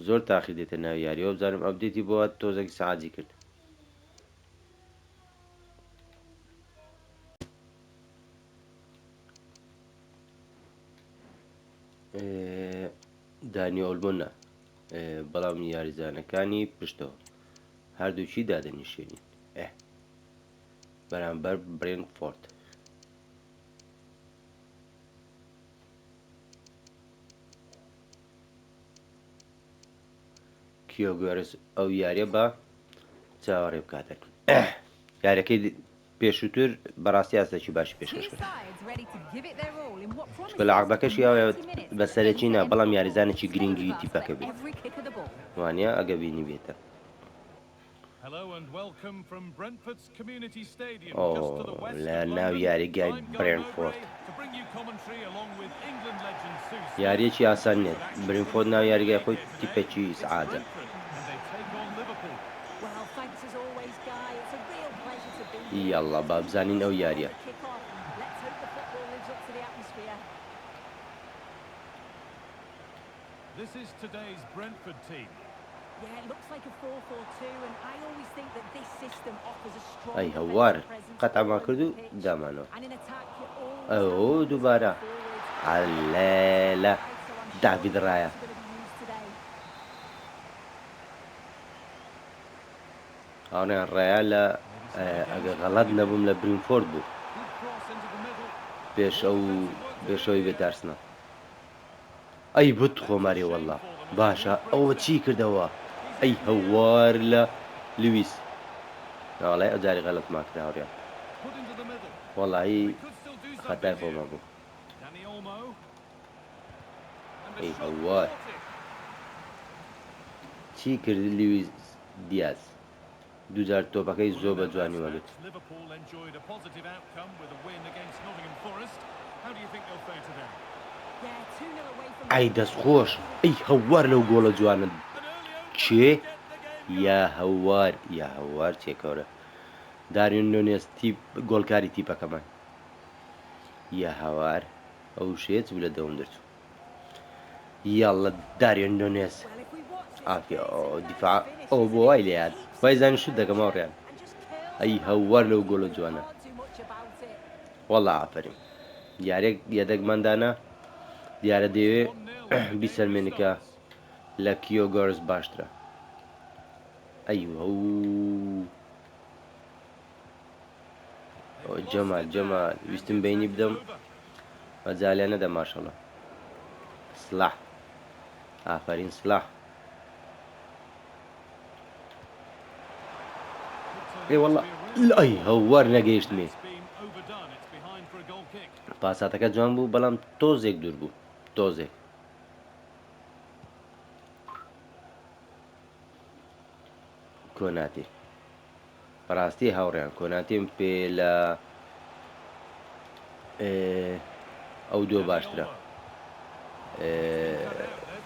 زۆر تاقی دێتە ناوی یاریەوە بزانم ئەپدێتی بۆ تۆزێکی سەعاتی کرد دانی ئۆلبۆنە بەڵام یاریزانەکانی پشتەوە هەردووچی دادەنیشێنین بەرامبەر برێنفۆرد کیۆگۆرس ئەو یاریە بە چاوەڕێ بکاتێک یاریەکەی پێشووتر بەڕاستی ئاستێکی باشی پێشکەش کرد چکە لە عەقبەکەشی ئەوەوێت بەسەرێکی نا بەڵام یاریزانێکی گرنگی تیپەکە بێت وانە ئەگە بینی بێتە لە ناو یاریگای برێنفۆرد یاریەکی ئاسان نێت برینفۆرد ناو یاریگای خۆی تیپێکی سعادە یاڵڵا با بزانین ئەو یاریە This is today's Brentford team. Yeah, it looks like a 4-4-2 and I always think that this system offers a strong ئەی هەوار قەتع ما کردو دامانەوە ئەو دووبارە عەلێلە داڤید ڕایە ئاڵیان ڕایە لە ئەگە غەڵەت نەبووم لە برینفۆرد بوو پێشەوەی بێت ئارسنەڵ ئەی بوت خۆماری وەڵڵا باشە ئەوە چی کردەوە ئەی هەوار لە لویس ناڵای ئەجاری غەڵەت ماکرا هەوریان وەڵایی خەتای خۆمە بوو ئەی هەوار چی کرد لویس دیاز دووجار تۆپەکەی زۆر بە جوانی وەگرت ئەی دەستخۆش ئەی هەوار لەو گۆڵە جوانت چێ یا هەوار چێکەورە داریۆن نونێز تیپ گۆڵکاری تیپەکەمان یا هەوار ئەو شێت بوو لە دەوم دەرچوو یاڵڵە داریۆن نونێز ئافیا دیفاع ئەو بۆ وای لێیان وای زانی شوت دەکەم ئەوڕێیان ئەی هەوار لەو گۆڵە جوانە وەڵڵا ئافرین یارێک یەدەکماندانە دیارە دەیەوێ بیسەلمێنەکە لە کیۆگۆرس باشترە ئەی جەمال ویستم بینی بدەم مەجالیان نەدە ماشەڵڵا سلاح ئافرین سلاح وەڵڵا ئەی هەوار نەگەیشتمێ پاساتەکە جوان بوو بەڵام تۆزێک دوور بوو تۆزێک کۆناتی بەڕاستی هاوڕێیان کۆناتیم پێ لە ئەو دۆ باشترە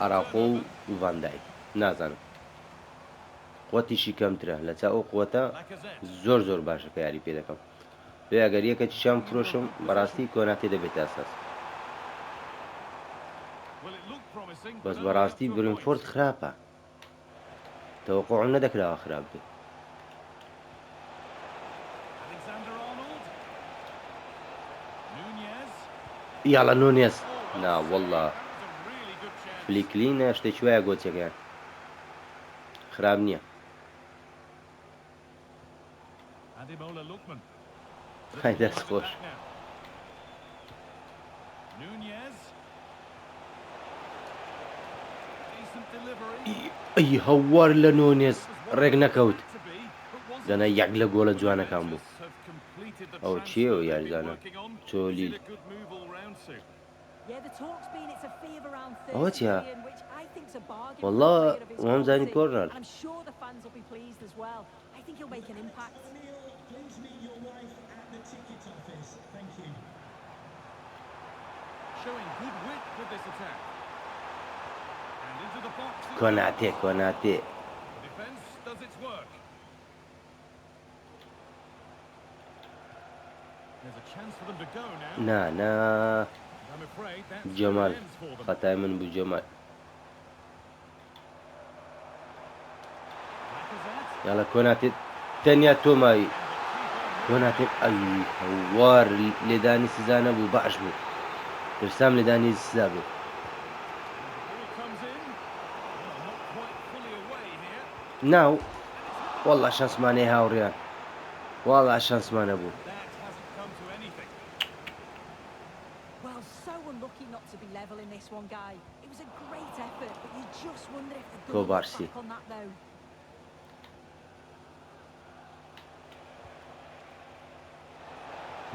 ئەراقۆ و ڤاندایک نازانم قوتیشی کەمترە لە چا ئەو قوتە زۆر باشە کە یاری پێ دەکەم بێ ئەگەر یەکە چیشان فرۆشم بەڕاستی کۆناتی دەبێت ئاساس بەس بەڕاستی برینفۆرد خراپە تەوەقوع نەدەکراوە خراپ بێت یاڵە نونێز نا وەڵڵا فلیکلینە شتێکی وایە گۆچەکەیان خراپ نییە های دەست خۆش ئەی هەوار لە نونێز ڕێک نەکەوت دەنا یەک لە گۆڵە جوانەکان بوو ئەو چیە و یاریزانە چۆلیل ئەوە چیە وەڵڵا وەمزانی کۆرنەر کۆناتێ نا جەمال خەتای من بوو جەمال یاڵە کۆناتێت تەنیا تۆمایی کۆناتێت ئەی هەوار لێدانی سزانە بوو باش بوو پرسام لێدانی سزا بوو ناو وەڵڵا شانسمانەی هاوڕێیان وەڵڵا شانسمانە بوو Well, so unlucky not to be level in this one, Guy. It was a great effort, but you just wonder if they're going to look Kovarsi. back on that, though.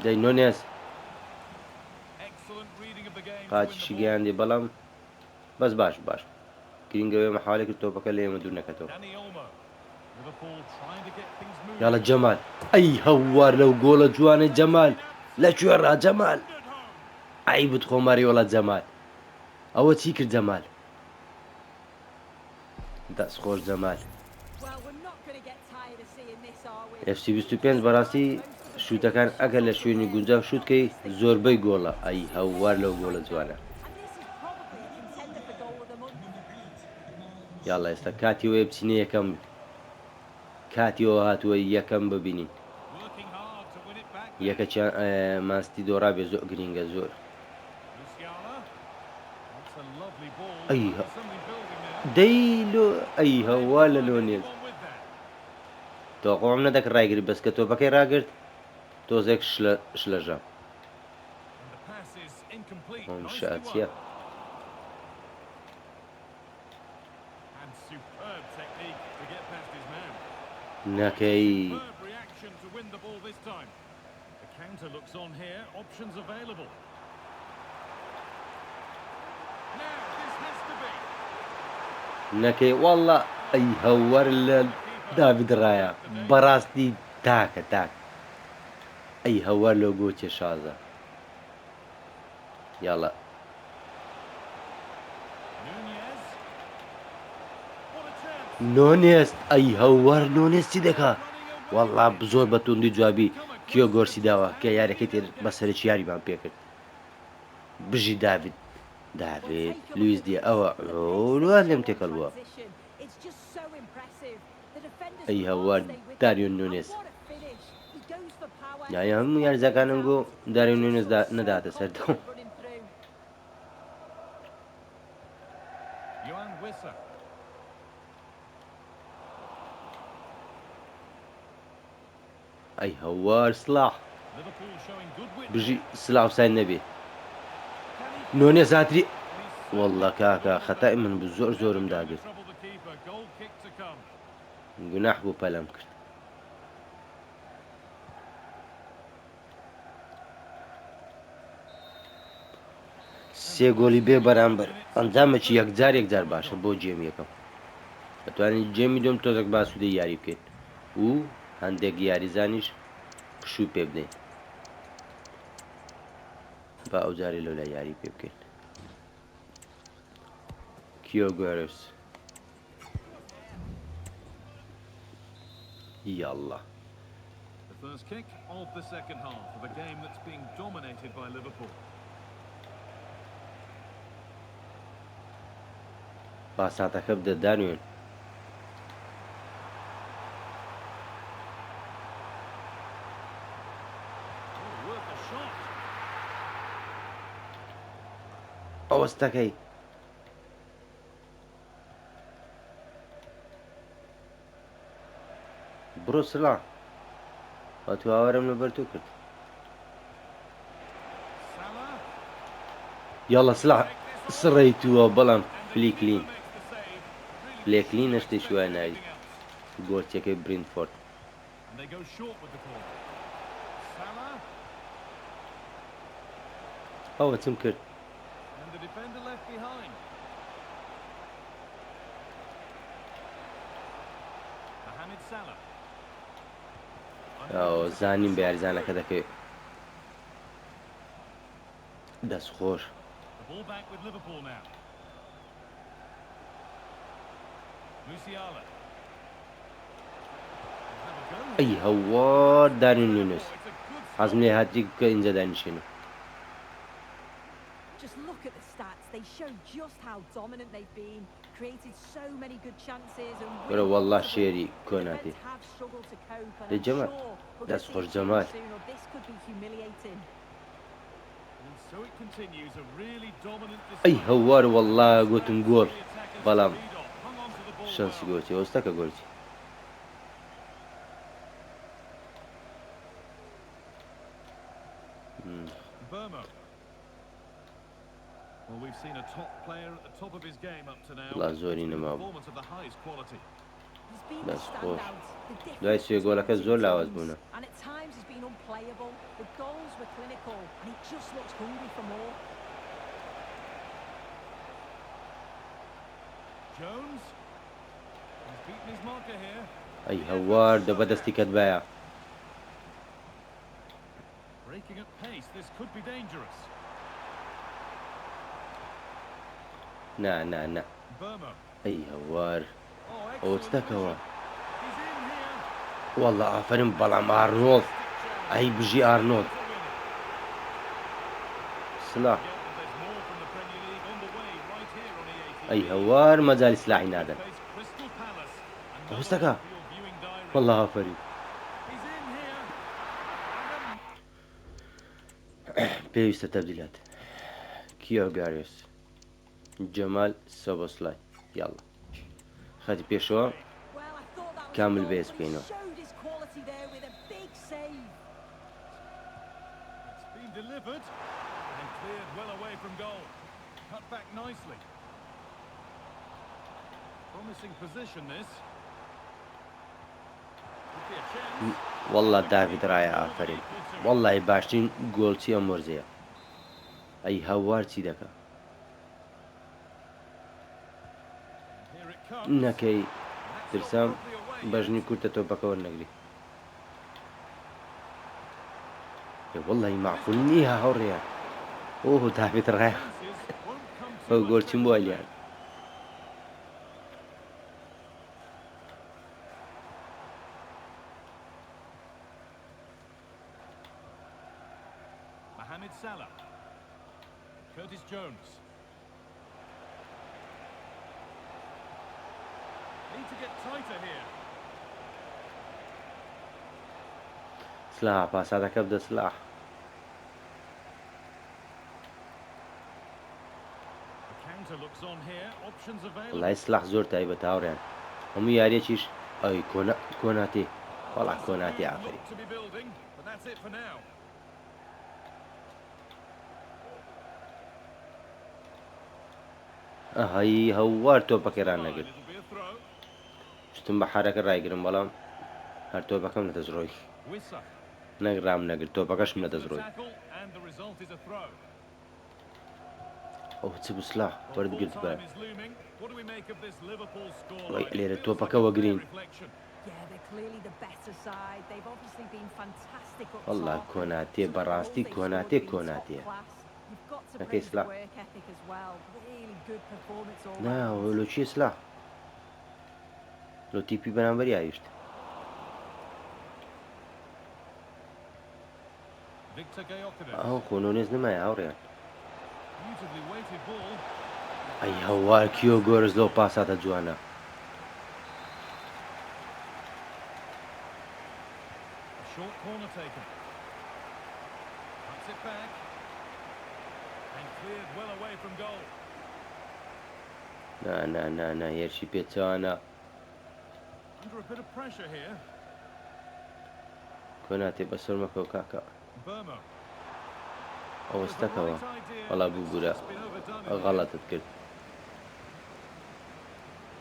دەی نۆنێز Excellent reading of the game to win قاچیشی the ball. گەیاندێ بەڵام بەس باش گرنگەوەی مەحاولێکی تۆپەکە لە ئێمە دوور نەکەتەوە. Dani Olmo. Liverpool trying to get things moving. یاڵە جەمال ئەی هەوار لەو گۆڵە جوانە جەمال لەکوێ جەمال ئای بت خۆماری وڵە جەمال ئەوە چی کرد جەمال دەست خۆش جەمال Well, we're not going to get tired of seeing this, are we? FC 25 بەڕاستی شوتەکان ئەگەر لە شوێنی گونجاو شوتکەی زۆربەی گۆڵە ئەی هەوار لەو گۆڵە جوانە. And this is probably a contender for goal of the month. یاڵە ئێستا کاتیەوەی بچینە یەکەم کاتیەوە هاتووە یەکەم ببینین Working hard to win it back. یەکە ماستی دۆڕا بێ زۆر گرینگە زۆر Musiala. That's a lovely ball. Ay, There's something building there. دەیلۆ ئەی هەوار لە لۆنێز One with that. تۆقۆم نەدەکە ڕایگری بەس کە تۆپەکەی ڕاگرت تۆزێک شلەژە And the pass is incomplete. ئەم Nicely شاتیە won. And superb technique to get past his man. نەکەی Superb reaction to win the ball this time. The counter looks on here. Options available. Now this has to be. نەکەی وەڵڵا ئەی هەوار لە داوید ڕایە بەڕاستی تاکە ئەی هەوار لەو گۆچێ شازە یاڵە Nunez. What a chance. نۆنێست ئەی هەوار نۆنێستی دەکا وەڵڵا زۆر بە توندی جوابی کیۆ گۆرسی داوە کە یارەکەی تر بەسەرچ یاریمان پێکرد بژی داوید لویس دیە ئەوە لوان لێم تێکەڵ بووە It's just so impressive. The defenders ئەی can't هەوار stay with داریۆن him. نونێز And what a finish. He goes for power. یای هەموو یاریزەکانم گۆ داریۆن نونێز نەداتە سەردەوە Running through. Johan Wissa. ئەی هەوار سلاح Liverpool showing good wit. بژی سلااو سای نەبێ Can he نۆنێ زاتری finish? وەڵڵا کاکە خەتای من زۆرم داگرت Trouble the keeper. Goal kick to come. گوناح بۆ پەلەم کرد سێ گۆلی بێ بەرامبەر ئەنجامێکی یەکجار باشە بۆ جێم یەکەم دەتوانین جێمی دۆم تۆزێک باسوودەی یاری بکەین و هەندێک یاریزانیش پشوو پێ بدەین با ئەو جارێ لەو لای یاری پێ بکەین کیۆگۆرس یاڵڵا The first kick of the second half of a game that's being dominated by Liverpool. پاساتەکە بدە دانوێن Oh, worth a shot. ئەوەستەکەی بڕۆ سلا هاتوواوەرم لەبەر تۆ کرد Salah. یاڵە سلا سڕیتووە بەڵام فلیکلین Makes the save. Really فلێکلین هەشتی شوای ناوی anything else. گۆرچەکەی برینفۆرد And they go short with the ball. Salah. ئەوە چم کرد And the defender left behind. Mohamed Salah. ئەو زانیم بە یاریزانەکە دەکەوێت دەست خۆش The ball back with Liverpool now. Musiala. ئەی هەوار دانی نونس It's a good حەزم لێ هاتی کە ئینجا دانیشێنە Just look at the stats. They show just how dominant they've been. Created so many good chances and وەرە وەڵڵا شێری کۆناتی defense have struggled to cope and دەی I'm جەمال sure we'll دەست get خۆش these جەمال soon or this could be humiliating. And so it continues, a really dominant ئەی display. هەوار وەڵڵا گوتم گۆڵ The attackers بەڵام lead off, hung on to the ball شانسی well. گۆرتی ئەوستەکە گۆرتی Burma. Well, we've seen a top player at the top of his game up to now. والله زۆری It's been a نەماوە performance of the highest quality. He's been the بەس خۆش standout, the دوای difference سوێ between گۆڵەکە the two زۆر لاواز teams. بوونە. And at times he's been unplayable. The goals were clinical, and he just looks hungry for more. Jones. He's beaten his marker here. ئەی هەوار دەبەدەستی کەت بایە. Breaking at pace, this could be dangerous. نا Burma. ئەی هەوار Oh, ئەوە چ excellent دەکەوە؟ vision. He's in here. والله ئافرین بەڵام ئارنۆڵد ئەی بژی ئارنۆڵد سلاح There's more from the Premier League on the way right here on EA TV. ئەی هەوار مەجای سلاحی نادەن. Face Crystal Palace. And ئەوە چ not دەکا؟ only for your viewing diary. والله ئافرین He's in here. پێویستە تەبدیلات. کیۆگاریۆس جەمال سۆبۆسلای یاڵڵا خەتی پێشەوە Well, I thought that was Kamil a goal, Bey's but he been up. showed his quality there with a big save. It's been delivered and cleared well away from goal. Cut back nicely. Promising position this. Could be a chance. والله داڤید ڕایە ئافرین والله باشترین گۆڵچی ئەم وەرزەیە ئەی هەوار چی دەکا Here it comes. نەکەی That's ترسام not properly away بەژنی yet. کورتە تۆپەکە وەرنەگری والله معقول نییە هەوڕێە ئۆ داڤید ڕایە Chances won't come too ئەو much گۆڵچیم better والیان today. Mohamed Salah. Curtis Jones. Need to get tighter here. سلاح پاسادەکە بدە سلاح The counter looks on here. Options available. وڵای سلاح زۆر تایبەت هاوڕێن هەموو یاریەکیش ئەوی کۆناتی وەڵا That's a کۆناتی good ئافری look to be building, but that's it for now. ئەهەی هەوار تۆپەکەی Fine, ڕانەگرت it'll be a throw. شتم بە حارەکە ڕایگرم بەڵام هەر تۆپەکەم لە دەزڕۆی Wissa. نەگرام نەگرت تۆپەکەشم لە The دەزڕۆی tackle and the result is a throw. ئەو چ بسلاح Well, وەربگرت full بە time is looming. What do we make of this Liverpool Wait, scoreline? لێرە Feels تۆپەکە like a وەگرین. fair reflection. Yeah, they're clearly the better side. They've obviously been fantastic up والله top. کۆناتێ Some of the بەڕاستی goals they've کۆناتێ scored have been top کۆناتێ class. You've got to Okay, praise the Salah. work ethic as well. Really good performance all نا round. لۆ چی سلاح لۆ تیپی بەرامبەری ئاویشت Victor Gyökeres. ئەو خۆنۆنێز نمایە هاوڕێن Beautifully weighted ball. ئەی هەوار کیۆ گۆرز لەو پاساتە جوانە A short corner taken. Cuts it back. And cleared well away from goal. نا هێرشی پێچوانە Under a bit of pressure here. کۆناتێ بە سۆرمەکە و کاکە Burma. ئەوەستەکەوە وەڵا بوو بورە غەڵەتت کرد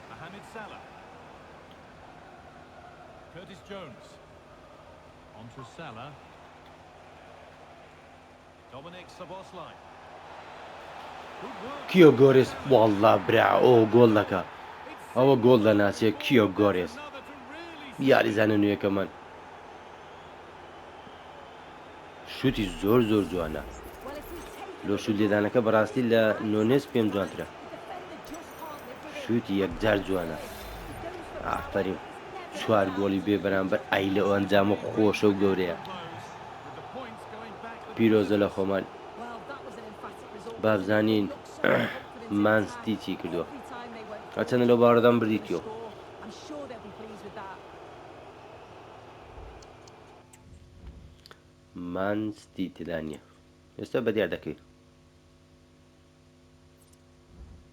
Mohamed Salah. Curtis Jones. On to Salah. Dominic Szoboszlai. Good work. کیۆ گۆرز والله برا ئەو گۆڵ دەکا ئەوە گۆڵ دەناسیە کیۆ گۆرز Another to really یاریزانە نوێیەکەمان شوتی زۆر جوانە Well, if we take a لۆ look شوت at لێدانەکە بەڕاستی لە نۆنێس پێم جوانترە the defender just can't live with it. شوتی یەکجار جوانە He goes for it. ئافرین He's never چوار allowed گۆڵی بێ بەرامبەر ئای لە ئەنجامە خۆشە و گەورەیە close. With the points going back the پیرۆزە لە خۆمان Well, that was an emphatic result. بابزانین They looked so confident in مانستی attack. چی کردووە Every time they went هەرچەندە forward, لەو باوەڕدان they بردیتیەوە score. I'm sure they'll be pleased with that. مانستی تدانە ئێستا بە دیار دەکەی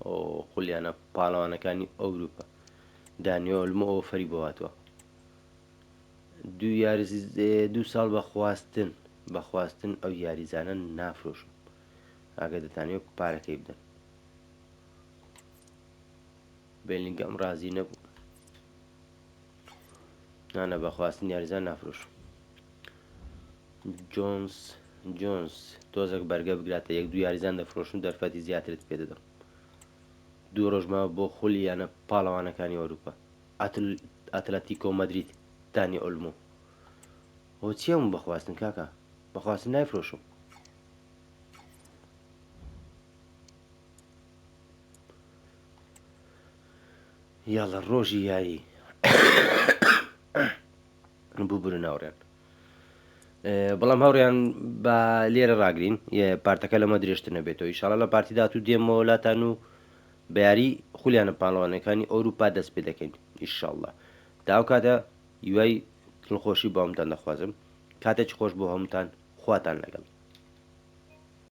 ئەو خولیانە پاڵەوانەکانی ئەوروپا دانیۆ لمە ئەوە فەری بۆهاتوە دوو ساڵ بەخواستن ئەو یاریزانە نافرۆشم ئاگە دەتانێت پارەکەی بدەن. بێلینگەم ڕازی نەبوو. نانە بەخواستن یاریزان نافرۆش. جۆنس تۆزێک بەرگە بگراتە 1-2 یاریزان دەفرۆشن دەرفەتی زیاترت پێ دەدەم. 2 ڕۆژمەوە بۆ خولی یانە پاڵەوانەکانی ئەوروپا. ئەتلەتیکۆ مەدریت دانی ئۆلمۆ. ئەو چییە من بەخواستن کاکە؟ بەخواستن نایفرۆشم. یاڵە ڕۆژی یاری بوو برە ناوڕێن. بەڵام هەوڕیان بە لێرە ڕاگرین پارتەکە لەمە درێژتر نەبێتەوە. ئینشاڵڵا لە پارتیدات و دێمەوە وڵاتان و بە یاری خولیانە پاڵەوانەکانی ئەوروپا دەست پێ دەکەین ئینشاڵڵا. داو کاتە یوای دڵخۆشی بۆ هەمووتان دەخوازم. کاتێکی خۆش بۆ هەمووتان، خواتان لەگەڵ.